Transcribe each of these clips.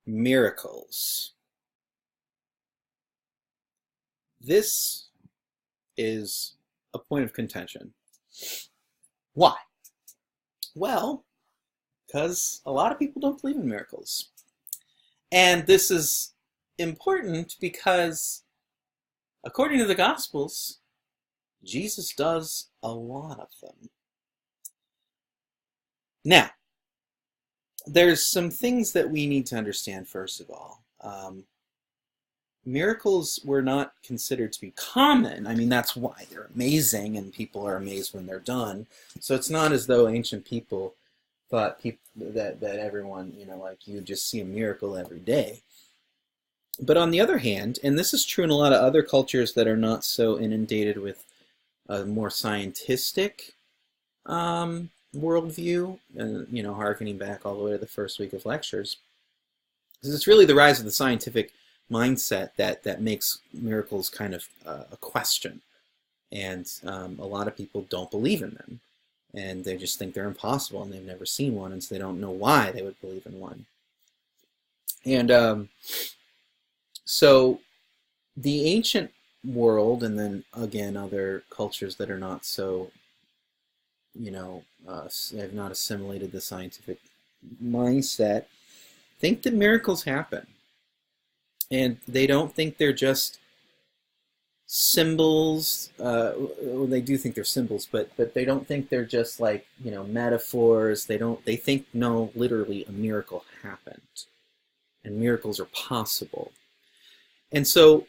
Miracles. This is a point of contention. Why? Well, because a lot of people don't believe in miracles. And this is important because, according to the Gospels, Jesus does a lot of them. Now, there's some things that we need to understand first of all. Miracles were not considered to be common. I mean, that's why they're amazing, and people are amazed when they're done. So it's not as though ancient people thought that everyone, like you just see a miracle every day. But on the other hand, and this is true in a lot of other cultures that are not so inundated with a more scientific worldview, hearkening back all the way to the first week of lectures, because it's really the rise of the scientific mindset that makes miracles kind of a question. And a lot of people don't believe in them. And they just think they're impossible, and they've never seen one, and so they don't know why they would believe in one. And so the ancient world, and then again other cultures that are not so, have not assimilated the scientific mindset, think that miracles happen. And they don't think they're just symbols. Well, they do think they're symbols, but they don't think they're just like, metaphors. They think, no, literally a miracle happened. And miracles are possible. And so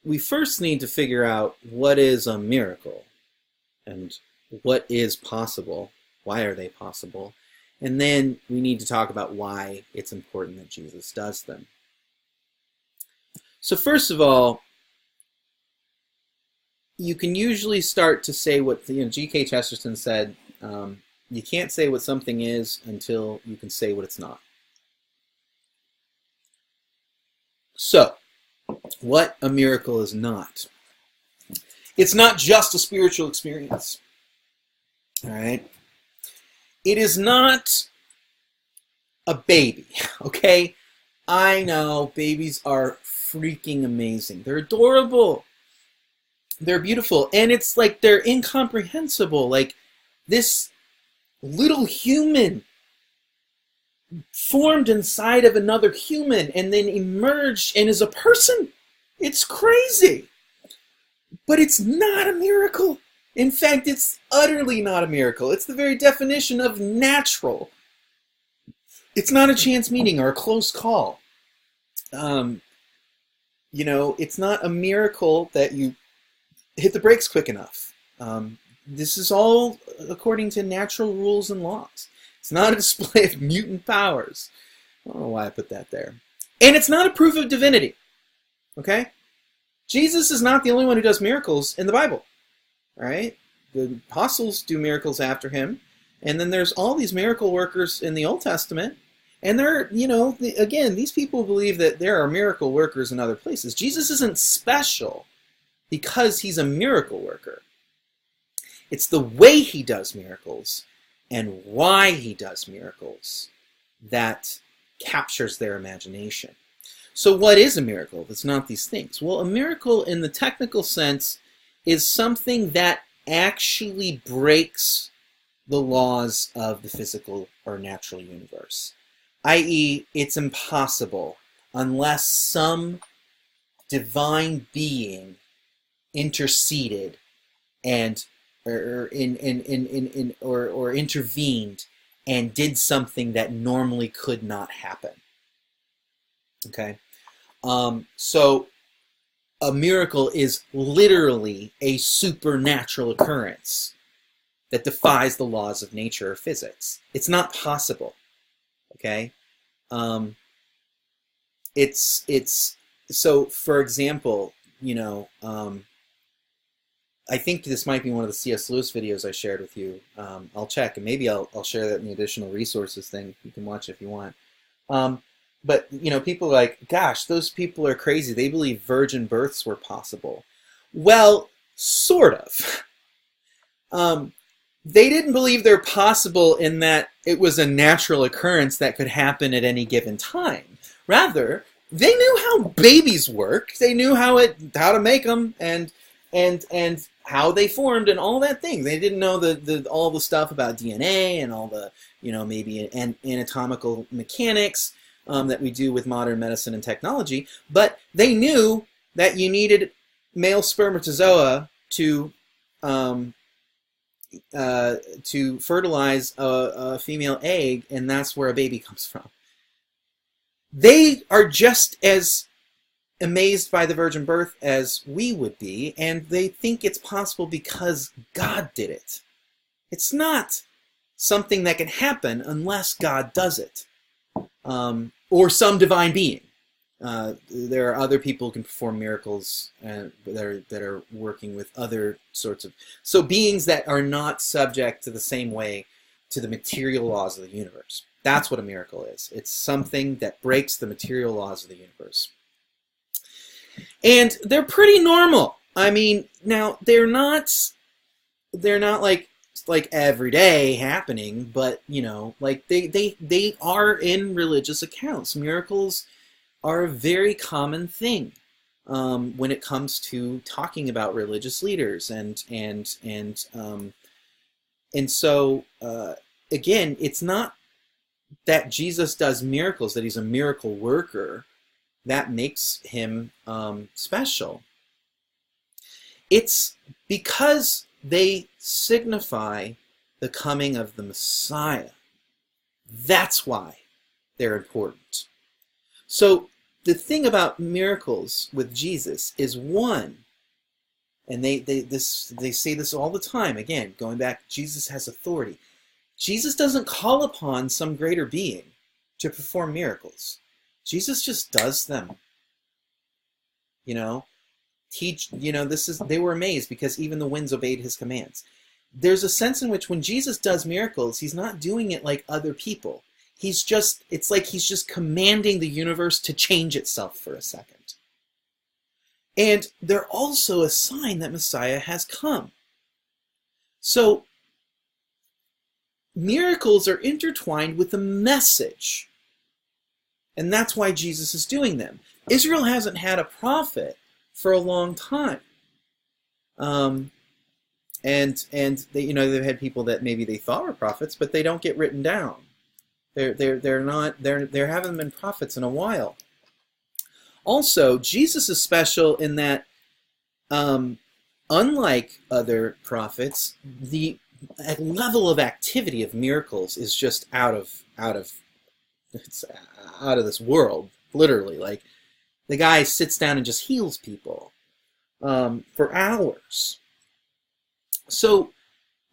we first need to figure out what is a miracle and what is possible. Why are they possible? And then we need to talk about why it's important that Jesus does them. So first of all, you can usually start to say what G.K. Chesterton said, you can't say what something is until you can say what it's not. So, what a miracle is not. It's not just a spiritual experience. All right? It is not a baby, okay? I know babies are freaking amazing. They're adorable. They're beautiful. And it's like they're incomprehensible. Like this little human formed inside of another human and then emerged and is a person. It's crazy. But it's not a miracle. In fact, it's utterly not a miracle. It's the very definition of natural. It's not a chance meeting or a close call. It's not a miracle that you hit the brakes quick enough. This is all according to natural rules and laws. It's not a display of mutant powers. I don't know why I put that there. And it's not a proof of divinity. Okay? Jesus is not the only one who does miracles in the Bible. All right? The apostles do miracles after him. And then there's all these miracle workers in the Old Testament. And they're, again, these people believe that there are miracle workers in other places. Jesus isn't special because he's a miracle worker. It's the way he does miracles and why he does miracles that captures their imagination. So what is a miracle if it's not these things? Well, a miracle in the technical sense is something that actually breaks the laws of the physical or natural universe. I.e., it's impossible unless some divine being interceded and or intervened and did something that normally could not happen. Okay, so a miracle is literally a supernatural occurrence that defies the laws of nature or physics. It's not possible. Okay, it's so. For example, I think this might be one of the C.S. Lewis videos I shared with you. I'll check, and maybe I'll share that in the additional resources thing. You can watch it if you want. But people are like, gosh, those people are crazy. They believe virgin births were possible. Well, sort of. They didn't believe they're possible in that it was a natural occurrence that could happen at any given time. Rather, they knew how babies work. They knew how to make them and how they formed and all that thing. They didn't know all the stuff about DNA and all the maybe anatomical mechanics that we do with modern medicine and technology. But they knew that you needed male spermatozoa to fertilize a female egg, and that's where a baby comes from. They are just as amazed by the virgin birth as we would be, and they think it's possible because God did it. It's not something that can happen unless God does it, or some divine being. There are other people who can perform miracles that are working with other sorts of beings that are not subject to the same way to the material laws of the universe. That's what a miracle is. It's something that breaks the material laws of the universe. And they're pretty normal. I mean, now they're not like every day happening, but like they are in religious accounts. Miracles are a very common thing when it comes to talking about religious leaders, and so again, it's not that Jesus does miracles, that he's a miracle worker, that makes him special. It's because they signify the coming of the Messiah. That's why they're important. So the thing about miracles with Jesus is, one, and they say this all the time, again, going back, Jesus has authority. Jesus doesn't call upon some greater being to perform miracles. Jesus just does them. They were amazed because even the winds obeyed his commands. There's a sense in which when Jesus does miracles, he's not doing it like other people. It's like he's just commanding the universe to change itself for a second. And they're also a sign that Messiah has come. So miracles are intertwined with a message. And that's why Jesus is doing them. Israel hasn't had a prophet for a long time. And they've had people that maybe they thought were prophets, but they don't get written down. There haven't been prophets in a while. Also, Jesus is special in that, unlike other prophets, the level of activity of miracles is just out of this world, literally. Like, the guy sits down and just heals people for hours. So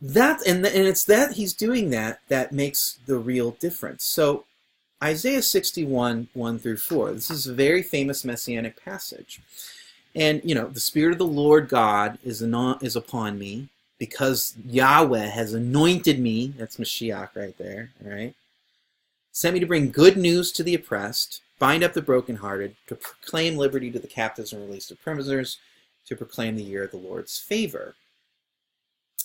and it's that he's doing that makes the real difference. So Isaiah 61, 1 through 4. This is a very famous messianic passage. And, the Spirit of the Lord God is upon me, because Yahweh has anointed me. That's Mashiach right there, all right? Sent me to bring good news to the oppressed, bind up the brokenhearted, to proclaim liberty to the captives and release to prisoners, to proclaim the year of the Lord's favor.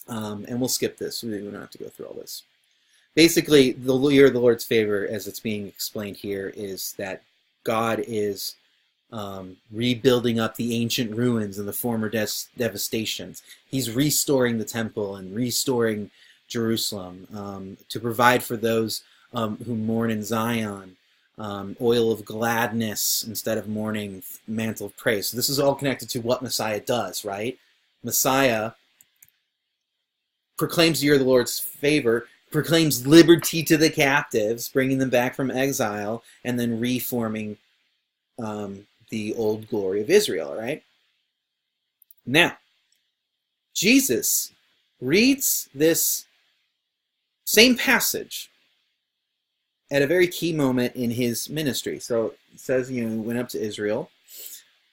And we'll skip this. We don't have to go through all this. Basically, the year of the Lord's favor, as it's being explained here, is that God is rebuilding up the ancient ruins and the former devastations. He's restoring the temple and restoring Jerusalem to provide for those who mourn in Zion, oil of gladness instead of mourning, mantle of praise. So this is all connected to what Messiah does, right? Messiah proclaims the year of the Lord's favor, proclaims liberty to the captives, bringing them back from exile, and then reforming the old glory of Israel, all right? Now, Jesus reads this same passage at a very key moment in his ministry. So it says, he went up to Israel,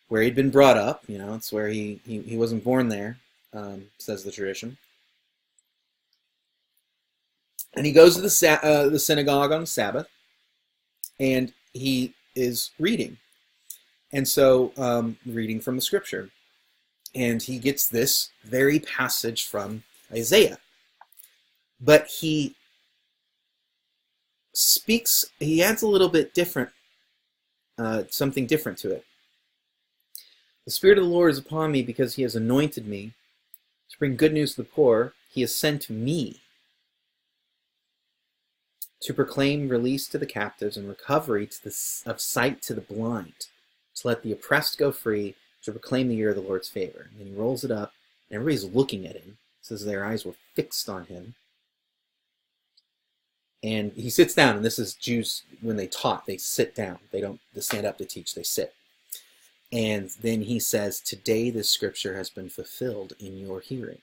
where he'd been brought up. It's where he wasn't born there, says the tradition. And he goes to the synagogue on Sabbath, and he is reading. And so, reading from the scripture. And he gets this very passage from Isaiah. But he adds a little bit different something different to it. The Spirit of the Lord is upon me because he has anointed me to bring good news to the poor. He has sent me to proclaim release to the captives and recovery of sight to the blind, to let the oppressed go free, to proclaim the year of the Lord's favor. And then he rolls it up, and everybody's looking at him. It says their eyes were fixed on him. And he sits down, and this is Jews, when they taught, they sit down. They don't stand up to teach, they sit. And then he says, today this scripture has been fulfilled in your hearing.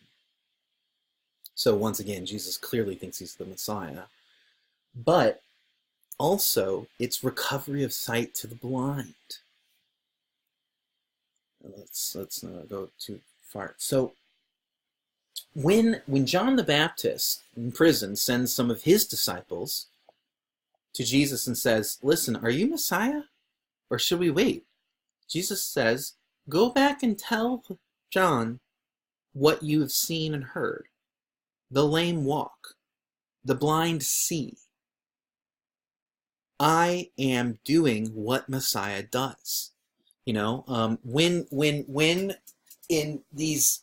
So once again, Jesus clearly thinks he's the Messiah. But also, it's recovery of sight to the blind. Let's not go too far. So when John the Baptist in prison sends some of his disciples to Jesus and says, listen, are you Messiah or should we wait? Jesus says, go back and tell John what you have seen and heard. The lame walk, the blind see. I am doing what Messiah does. You know, when in these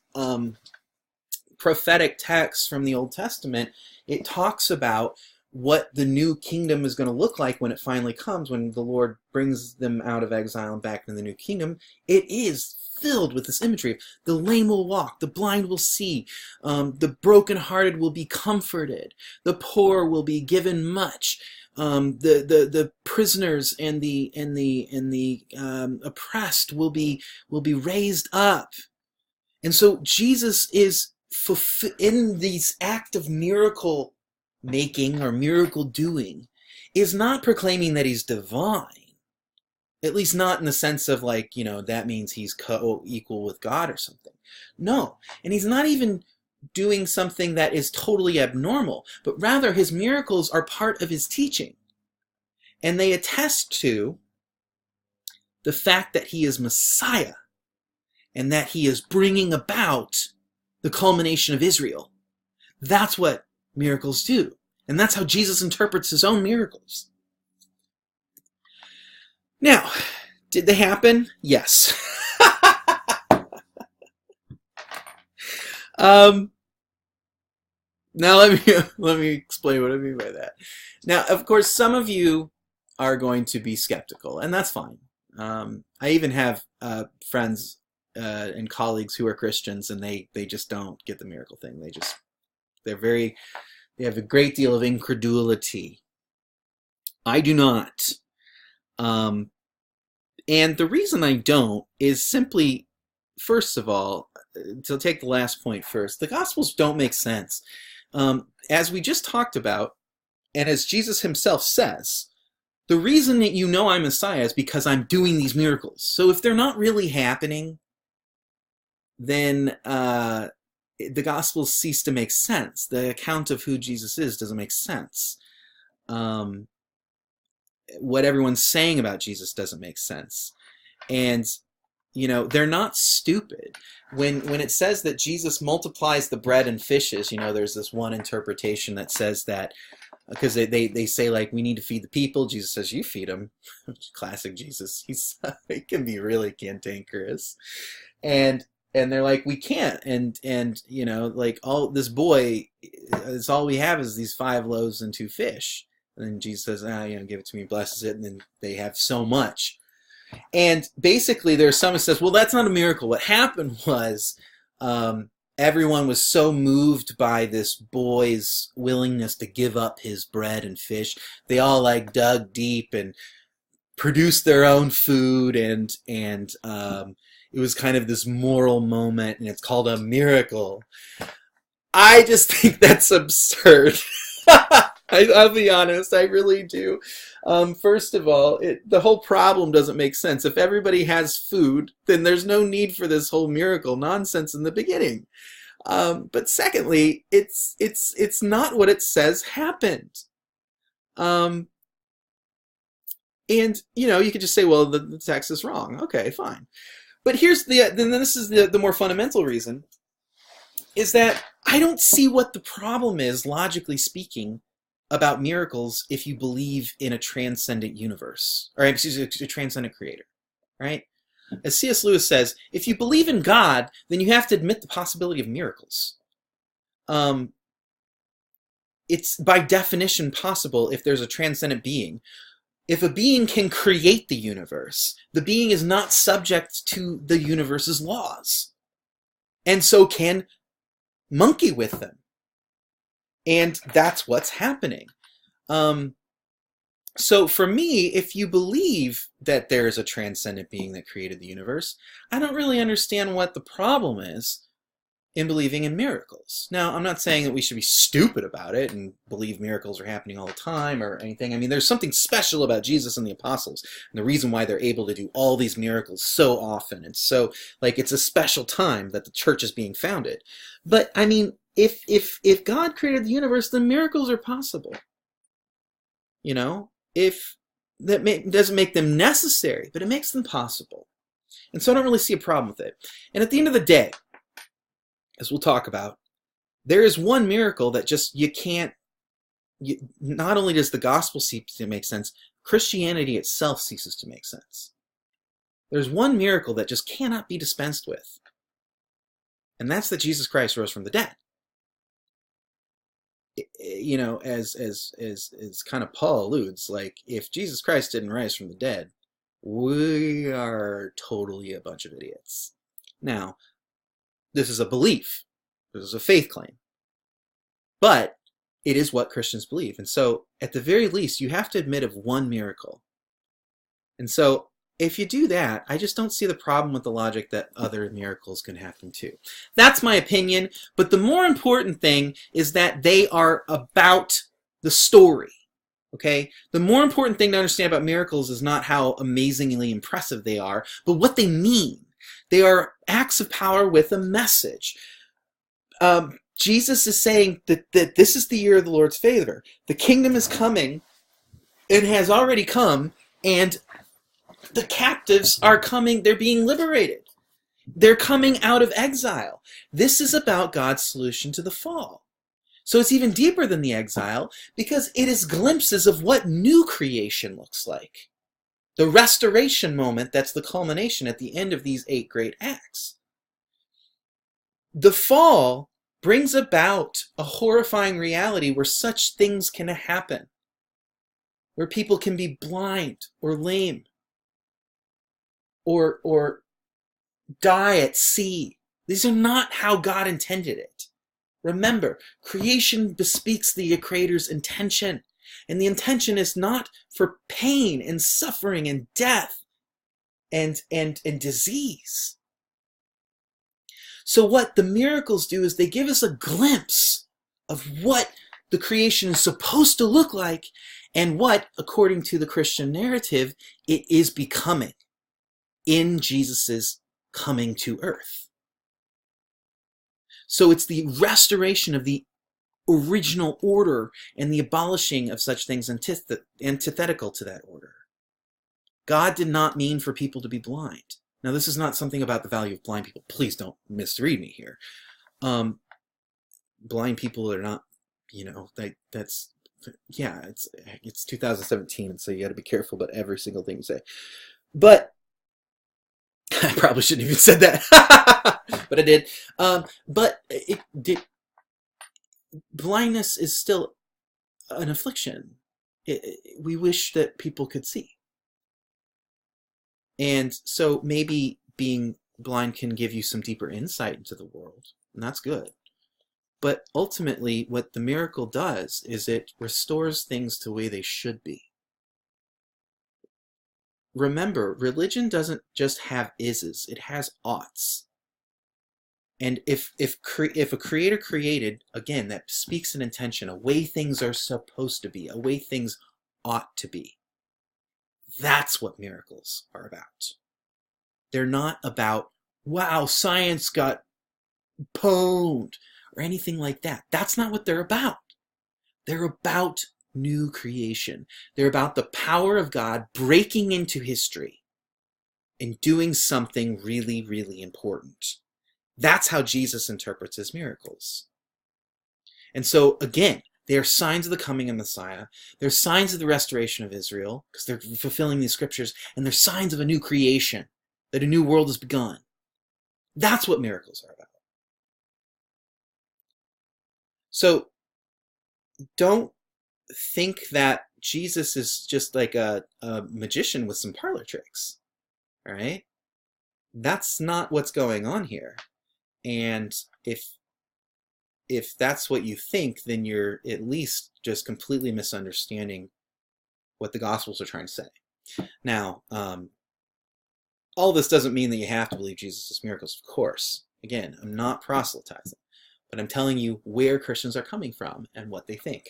prophetic texts from the Old Testament, it talks about what the new kingdom is going to look like when it finally comes, when the Lord brings them out of exile and back into the new kingdom. It is filled with this imagery of the lame will walk, the blind will see, the brokenhearted will be comforted, the poor will be given much, the prisoners and the oppressed will be raised up. And so Jesus is in these act of miracle making or miracle doing is not proclaiming that he's divine, at least not in the sense of like, you know, that means he's co-equal with God or something. No, and he's not even doing something that is totally abnormal, but rather his miracles are part of his teaching, and they attest to the fact that he is Messiah and that he is bringing about the culmination of Israel. That's what miracles do. And that's how Jesus interprets his own miracles. Now, did they happen? Yes. Now let me explain what I mean by that. Now, of course, some of you are going to be skeptical, and that's fine. I even have friends and colleagues who are Christians, and they just don't get the miracle thing. They have a great deal of incredulity. I do not. And the reason I don't is simply, first of all, to take the last point first, the Gospels don't make sense. As we just talked about, and as Jesus himself says, the reason that you know I'm Messiah is because I'm doing these miracles. So if they're not really happening, then the Gospels cease to make sense. The account of who Jesus is doesn't make sense. What everyone's saying about Jesus doesn't make sense. And, you know, they're not stupid. When it says that Jesus multiplies the bread and fishes, you know, there's this one interpretation that says that, because they say, like, we need to feed the people. Jesus says, you feed them. Classic Jesus. He can be really cantankerous. And they're like, we can't. And you know, like, all this boy, it's all we have is these 5 loaves and 2 fish. And then Jesus says, you know, give it to me, blesses it, and then they have so much. And basically there's someone says, well, that's not a miracle. What happened was everyone was so moved by this boy's willingness to give up his bread and fish. They all like dug deep and produced their own food, and it was kind of this moral moment, and it's called a miracle. I just think that's absurd. I'll be honest, I really do. First of all, the whole problem doesn't make sense. If everybody has food, then there's no need for this whole miracle nonsense in the beginning. But secondly, it's not what it says happened. And, you know, you could just say, well, the text is wrong. Okay, fine. But then this is the more fundamental reason, is that I don't see what the problem is, logically speaking, about miracles if you believe in a transcendent universe, or excuse me, a transcendent creator, right? As C.S. Lewis says, if you believe in God, then you have to admit the possibility of miracles. It's by definition possible if there's a transcendent being. If a being can create the universe, the being is not subject to the universe's laws, and so can monkey with them. And that's what's happening. So for me, if you believe that there is a transcendent being that created the universe, I don't really understand what the problem is in believing in miracles. Now, I'm not saying that we should be stupid about it and believe miracles are happening all the time or anything. I mean, there's something special about Jesus and the apostles, and the reason why they're able to do all these miracles so often. And so, like, it's a special time that the church is being founded. But, I mean, if God created the universe, then miracles are possible. You know? If that doesn't make them necessary, but it makes them possible. And so I don't really see a problem with it. And at the end of the day, as we'll talk about, there is one miracle that just not only does the gospel cease to make sense, Christianity itself ceases to make sense. There's one miracle that just cannot be dispensed with, and that's that Jesus Christ rose from the dead. You know, as kind of Paul alludes, like, if Jesus Christ didn't rise from the dead, we are totally a bunch of idiots. Now, this is a belief. This is a faith claim. But it is what Christians believe. And so, at the very least, you have to admit of one miracle. And so, if you do that, I just don't see the problem with the logic that other miracles can happen too. That's my opinion. But the more important thing is that they are about the story. Okay? The more important thing to understand about miracles is not how amazingly impressive they are, but what they mean. They are acts of power with a message. Jesus is saying that this is the year of the Lord's favor. The kingdom is coming and has already come, and the captives are coming. They're being liberated. They're coming out of exile. This is about God's solution to the fall. So it's even deeper than the exile because it is glimpses of what new creation looks like. The restoration moment that's the culmination at the end of these 8 great acts. The fall brings about a horrifying reality where such things can happen. Where people can be blind or lame. Or die at sea. These are not how God intended it. Remember, creation bespeaks the Creator's intention. And the intention is not for pain and suffering and death and disease. So what the miracles do is they give us a glimpse of what the creation is supposed to look like and what, according to the Christian narrative, it is becoming in Jesus's coming to earth. So it's the restoration of the original order and the abolishing of such things antithetical to that order. God did not mean for people to be blind. Now, this is not something about the value of blind people. Please don't misread me here. Blind people are not, it's 2017, and so you got to be careful about every single thing you say. But I probably shouldn't have even said that, but I did. But blindness is still an affliction. We wish that people could see. And so maybe being blind can give you some deeper insight into the world, and that's good. But ultimately, what the miracle does is it restores things to the way they should be. Remember, religion doesn't just have ises, it has oughts. And if a creator created, again, that speaks an intention, a way things are supposed to be, a way things ought to be. That's what miracles are about. They're not about, wow, science got pwned, or anything like that. That's not what they're about. They're about new creation. They're about the power of God breaking into history and doing something really, really important. That's how Jesus interprets his miracles. And so, again, They are signs of the coming of Messiah. They're signs of the restoration of Israel, because they're fulfilling these scriptures, and they're signs of a new creation, that a new world has begun. That's what miracles are about. So don't think that Jesus is just like a magician with some parlor tricks, all right? That's not what's going on here. And if that's what you think, then you're at least just completely misunderstanding what the Gospels are trying to say. Now, all this doesn't mean that you have to believe Jesus' miracles, of course. Again, I'm not proselytizing, but I'm telling you where Christians are coming from and what they think.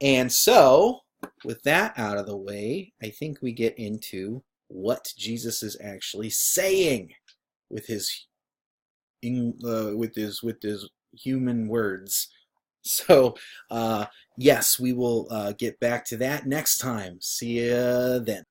And so, with that out of the way, I think we get into what Jesus is actually saying with his human words. So, yes, we will get back to that next time. See ya then.